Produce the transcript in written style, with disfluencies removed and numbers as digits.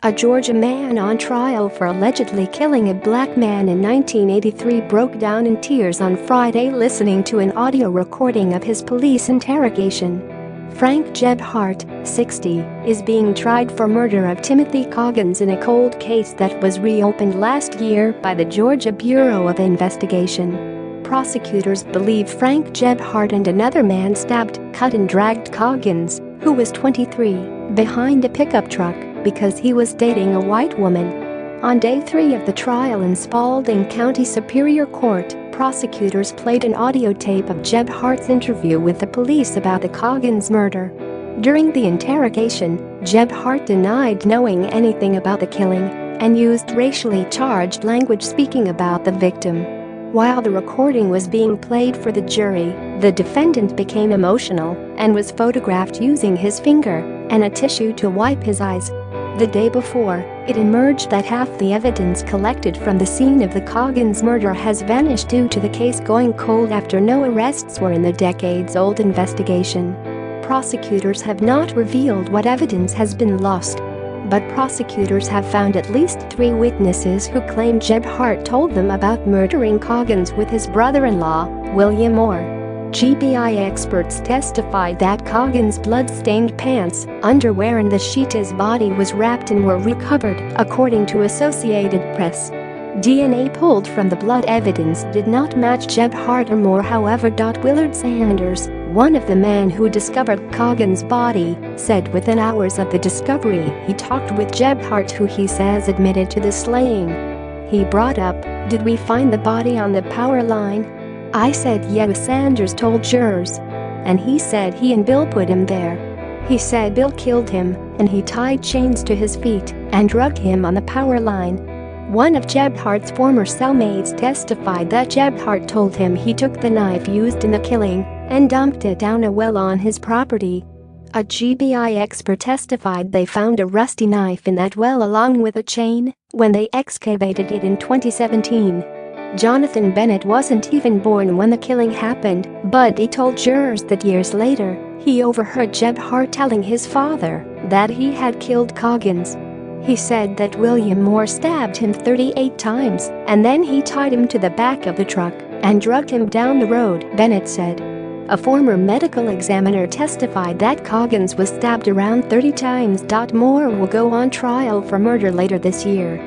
A Georgia man on trial for allegedly killing a black man in 1983 broke down in tears on Friday listening to an audio recording of his police interrogation. Frank Gebhardt, 60, is being tried for murder of Timothy Coggins in a cold case that was reopened last year by the Georgia Bureau of Investigation. Prosecutors believe Frank Gebhardt and another man stabbed, cut and dragged Coggins, who was 23, behind a pickup truck because he was dating a white woman. On day 3 of the trial in Spalding County Superior Court, prosecutors played an audio tape of Gebhardt's interview with the police about the Coggins murder. During the interrogation, Gebhardt denied knowing anything about the killing and used racially charged language speaking about the victim. While the recording was being played for the jury, the defendant became emotional and was photographed using his finger and a tissue to wipe his eyes. The day before, it emerged that half the evidence collected from the scene of the Coggins murder has vanished due to the case going cold after no arrests were in the decades-old investigation. Prosecutors have not revealed what evidence has been lost, but prosecutors have found at least 3 witnesses who claim Gebhardt told them about murdering Coggins with his brother-in-law, William Moore. GBI experts testified that Coggins' blood-stained pants, underwear and the sheet his body was wrapped in were recovered, according to Associated Press. DNA pulled from the blood evidence did not match Gebhardt or Moore. However.Willard Sanders, one of the men who discovered Coggins' body, said within hours of the discovery he talked with Gebhardt, who he says admitted to the slaying. He brought up, "Did we find the body on the power line?" I said yes, Sanders told jurors. And he said he and Bill put him there. He said Bill killed him, and he tied chains to his feet and drugged him on the power line. One of Gebhardt's former cellmates testified that Gebhardt told him he took the knife used in the killing and dumped it down a well on his property. A GBI expert testified they found a rusty knife in that well along with a chain when they excavated it in 2017. Jonathan Bennett wasn't even born when the killing happened, but he told jurors that years later, he overheard Gebhardt telling his father that he had killed Coggins. He said that William Moore stabbed him 38 times, and then he tied him to the back of the truck and drugged him down the road, Bennett said. A former medical examiner testified that Coggins was stabbed around 30 times. Moore will go on trial for murder later this year.